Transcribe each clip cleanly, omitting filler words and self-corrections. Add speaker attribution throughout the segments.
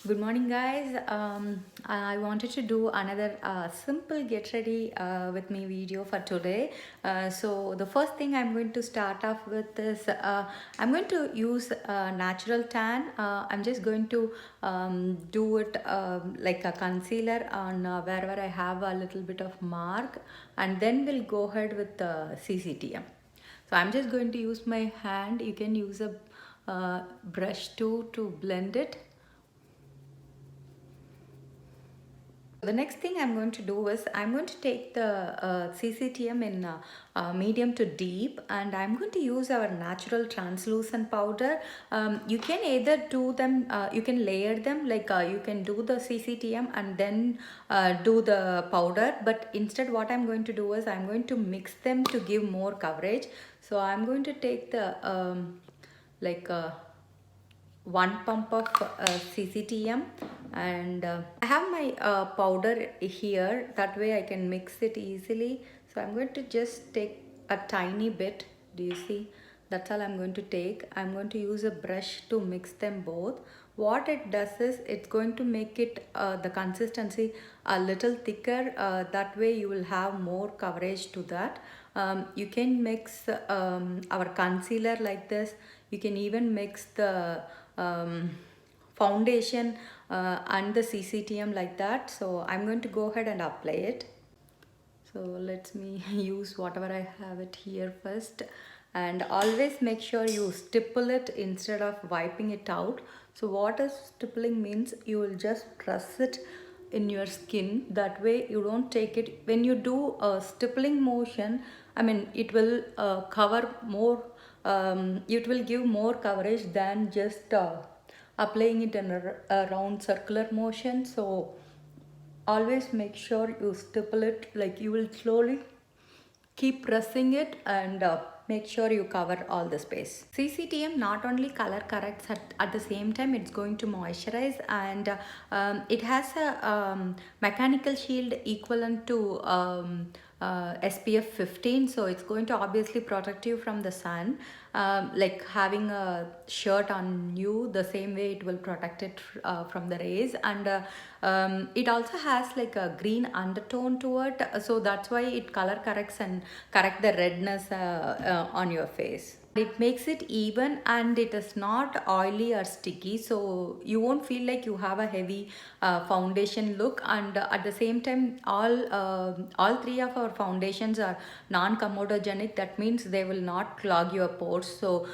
Speaker 1: Good morning, guys. I wanted to do another simple get ready with me video for today. So the first thing I'm going to start off with is I'm going to use natural tan. I'm just going to do it like a concealer on wherever I have a little bit of mark, and then we'll go ahead with the CCTM. So I'm just going to use my hand. You can use a brush too to blend it. The next thing I'm going to do is I'm going to take the CCTM in medium to deep, and I'm going to use our natural translucent powder. You can either do them, you can layer them, like you can do the CCTM and then do the powder, but instead what I'm going to do is I'm going to mix them to give more coverage. So I'm going to take the like one pump of CCTM, and I have my powder here, that way I can mix it easily. So I'm going to just take a tiny bit. Do you see? That's all I'm going to take. I'm going to use a brush to mix them both. What it does is it's going to make it the consistency a little thicker. That way you will have more coverage to that. You can mix our concealer like this. You can even mix the foundation and the CCTM like that. So I'm going to go ahead and apply it. So let me use whatever I have it here first, and always make sure you stipple it instead of wiping it out. So what is stippling means, you will just press it in your skin, that way you don't take it. When you do a stippling motion, I mean it will cover more, it will give more coverage than just applying it in a round circular motion. So always make sure you stipple it, like you will slowly keep pressing it, and make sure you cover all the space. CCTM not only color corrects, at the same time it's going to moisturize, and it has a mechanical shield equivalent to SPF 15, so it's going to obviously protect you from the sun, like having a shirt on you, the same way it will protect it from the rays. And it also has like a green undertone to it, so that's why it color corrects and correct the redness on your face. It makes it even, and it is not oily or sticky, so you won't feel like you have a heavy foundation look. And at the same time, all three of our foundations are non-comedogenic. That means they will not clog your pores, so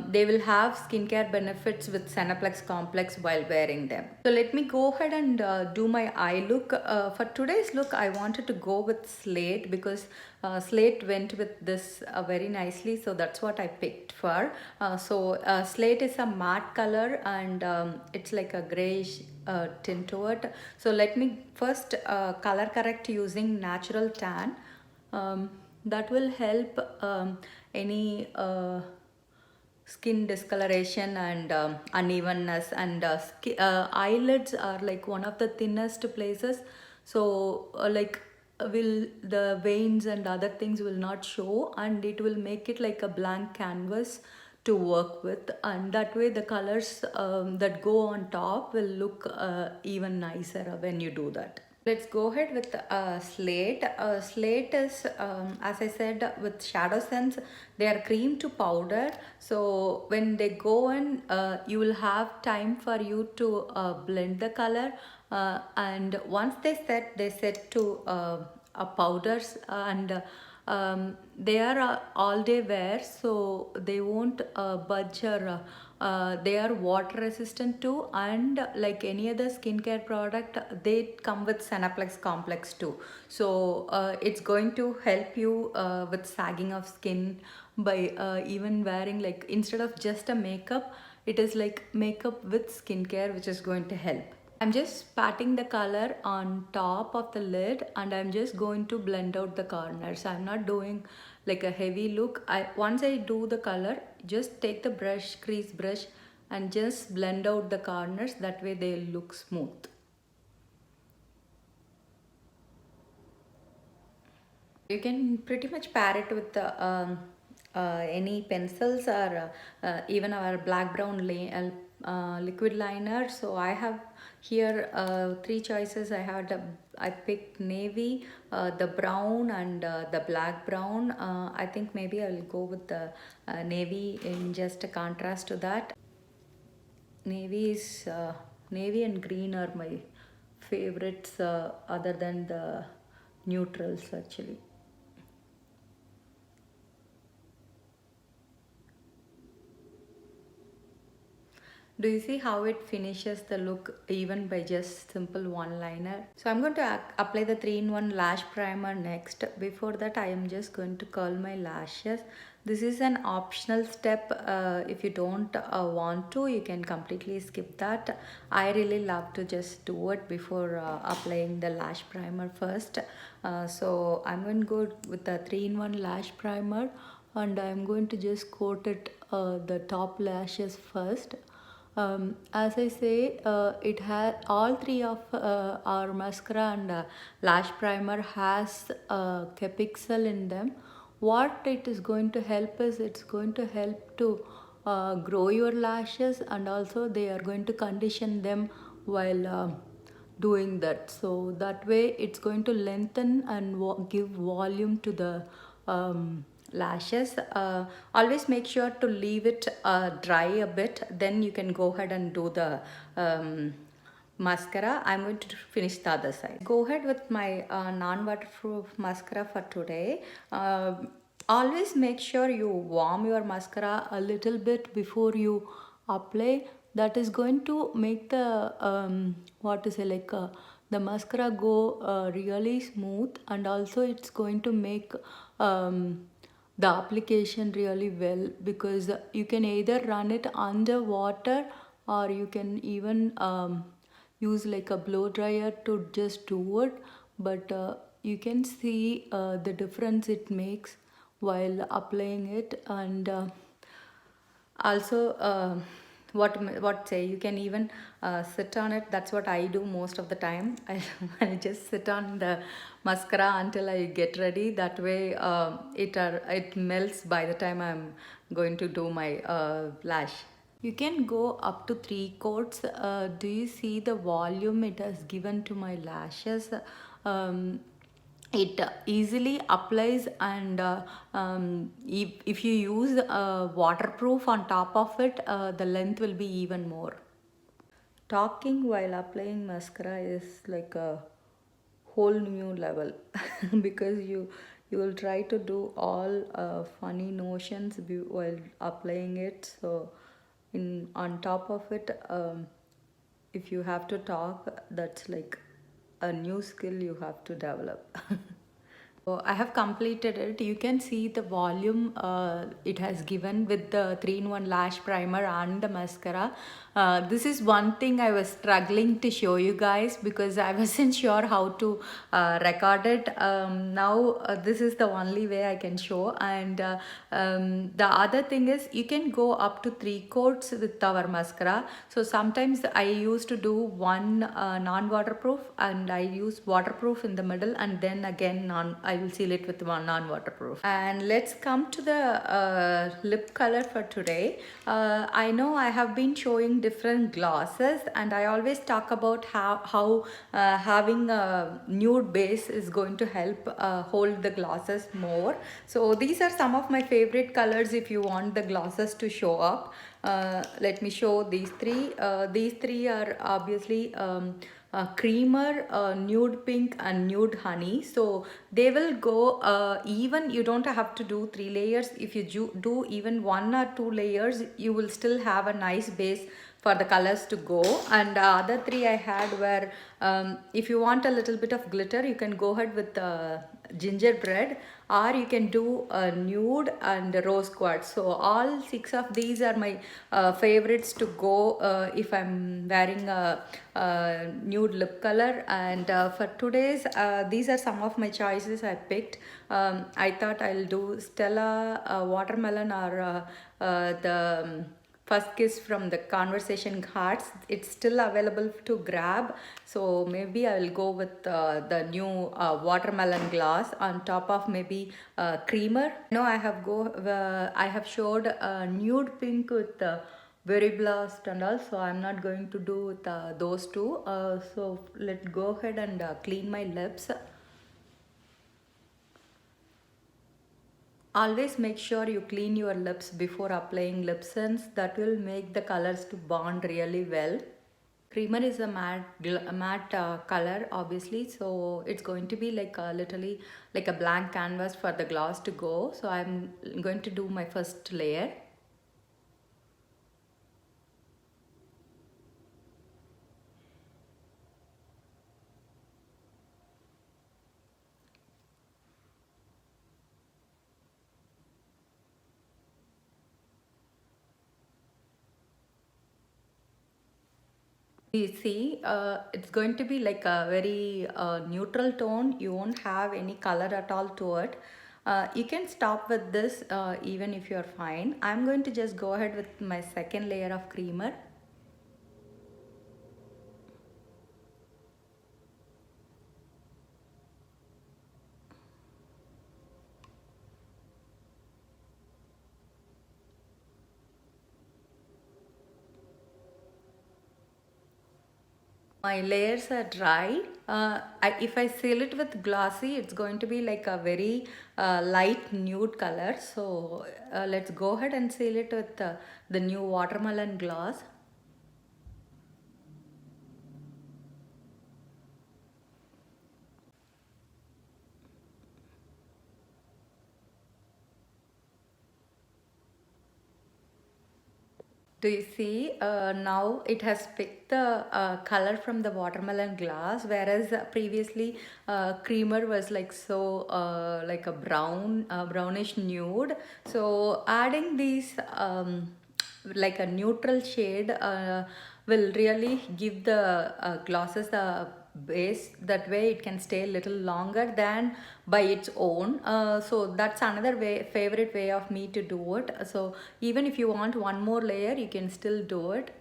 Speaker 1: they will have skincare benefits with Senaplex complex while wearing them. So let me go ahead and do my eye look. For today's look, I wanted to go with Slate, because Slate went with this very nicely, so that's what I picked for. Slate is a matte color, and it's like a grayish tint to it. So let me first color correct using natural tan. That will help any skin discoloration and unevenness, and eyelids are like one of the thinnest places. So will the veins and other things will not show, and it will make it like a blank canvas to work with, and that way the colors that go on top will look even nicer when you do that. Let's go ahead with Slate. Slate is, as I said, with Shadow Sense, they are cream to powder. So when they go in, you will have time for you to blend the color. And once they set to powders, and they are all day wear, so they won't budge, or they are water resistant too, and like any other skincare product, they come with Senaplex complex too. So it's going to help you with sagging of skin by even wearing, like instead of just a makeup, it is like makeup with skincare, which is going to help. I'm just patting the color on top of the lid, and I'm just going to blend out the corners. I'm not doing like a heavy look. Once I do the color, just take the crease brush, and just blend out the corners. That way they look smooth. You can pretty much pair it with any pencils, or even our black brown liquid liner. So I have Here, three choices I had. I picked navy, the brown, and the black brown. I think maybe I'll go with the navy in just a contrast to that. Navy is navy and green are my favorites, other than the neutrals actually. Do you see how it finishes the look even by just simple one liner? So I'm going to apply the 3-in-1 lash primer next. Before that, I am just going to curl my lashes. This is an optional step. If you don't want to, you can completely skip that. I really love to just do it before applying the lash primer first. So I'm going to go with the 3-in-1 lash primer, and I'm going to just coat it the top lashes first. As I say, it has all three of our mascara and lash primer has Capixel in them. What it is going to help is, it's going to help to grow your lashes, and also they are going to condition them while doing that. So that way it's going to lengthen and give volume to the lashes. Always make sure to leave it dry a bit, then you can go ahead and do the mascara. I'm going to finish the other side. Go ahead with my non-waterproof mascara for today. Always make sure you warm your mascara a little bit before you apply. That is going to make the what to say, like the mascara go really smooth, and also it's going to make the application really well, because you can either run it under water, or you can even use like a blow dryer to just do it. But you can see the difference it makes while applying it. And also what say, you can even sit on it. That's what I do most of the time. I just sit on the mascara until I get ready. That way it melts by the time I'm going to do my lash. You can go up to 3 coats. Do you see the volume it has given to my lashes? It easily applies, and if you use waterproof on top of it, the length will be even more. Talking while applying mascara is like a whole new level because you will try to do all funny notions while applying it. So in on top of it, if you have to talk, that's like a new skill you have to develop. So I have completed it. You can see the volume it has given with the 3-in-1 lash primer and the mascara. This is one thing I was struggling to show you guys because I wasn't sure how to record it. Now this is the only way I can show. And the other thing is, you can go up to 3 coats with our mascara. So sometimes I used to do one non-waterproof, and I use waterproof in the middle, and then again I will seal it with one non-waterproof. And let's come to the lip color for today. I know I have been showing different glosses, and I always talk about how having a nude base is going to help hold the glosses more. So these are some of my favorite colors if you want the glosses to show up. Let me show these three. These three are obviously creamer, nude pink, and nude honey. So they will go even. You don't have to do 3 layers. If you do even 1 or 2 layers, you will still have a nice base for the colors to go. And the other three I had were, if you want a little bit of glitter, you can go ahead with gingerbread, or you can do nude and rose quartz. So all 6 of these are my favorites to go if I'm wearing a nude lip color. And for today's, these are some of my choices I picked. I thought I'll do Stella watermelon, or the First Kiss from the Conversation Hearts. It's still available to grab, so maybe I will go with the new watermelon gloss on top of maybe creamer. No, I have showed nude pink with Berry Blast and all, so I'm not going to do with those two. So let's go ahead and clean my lips. Always make sure you clean your lips before applying lip sense. That will make the colors to bond really well. Creamer is a matte color, obviously, so it's going to be like literally like a blank canvas for the gloss to go. So I'm going to do my first layer. You see, it's going to be like a very neutral tone. You won't have any color at all to it. You can stop with this even if you're fine. I'm going to just go ahead with my second layer of creamer. My layers are dry. If I seal it with glossy, it's going to be like a very light nude color. So let's go ahead and seal it with the new watermelon gloss. Do you see now it has picked the color from the watermelon glass, whereas previously creamer was like so like a brownish nude. So adding these like a neutral shade will really give the glosses the base. That way it can stay a little longer than by its own. So that's another favorite way of me to do it. So even if you want one more layer, you can still do it.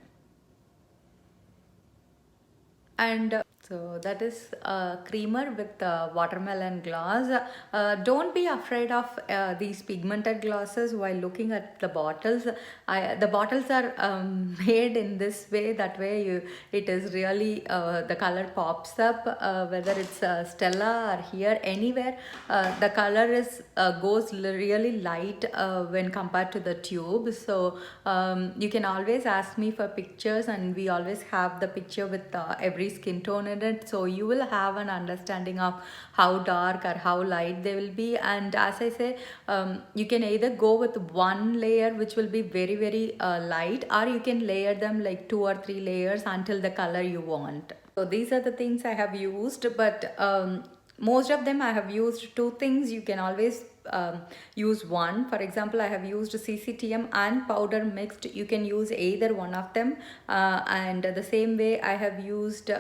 Speaker 1: And so that is creamer with watermelon gloss. Don't be afraid of these pigmented glosses while looking at the bottles. The bottles are made in this way. That way it is really the color pops up. Whether it's Stella or here anywhere, the color is goes really light when compared to the tube. So you can always ask me for pictures, and we always have the picture with every skin tone in it, so you will have an understanding of how dark or how light they will be. And as I say, you can either go with one layer which will be very light, or you can layer them like 2 or 3 layers until the color you want. So these are the things I have used, but most of them I have used 2 things. You can always use one. For example, I have used CCTM and powder mixed. You can use either one of them. And the same way I have used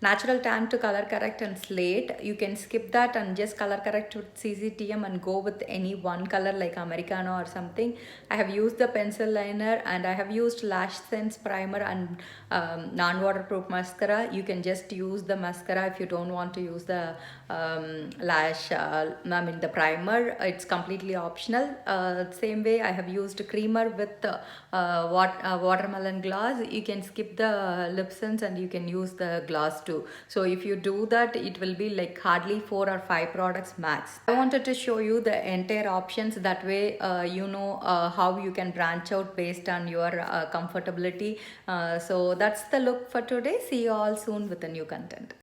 Speaker 1: natural tan to color correct and slate. You can skip that and just color correct with CCTM and go with any one color like Americano or something. I have used the pencil liner, and I have used Lash Sense primer and non-waterproof mascara. You can just use the mascara if you don't want to use the the primer. It's completely optional. Same way I have used creamer with watermelon gloss. You can skip the lip sense and you can use the gloss too. So if you do that, it will be like hardly 4 or 5 products max. I wanted to show you the entire options. That way you know how you can branch out based on your comfortability. So that's the look for today. See you all soon with a new content.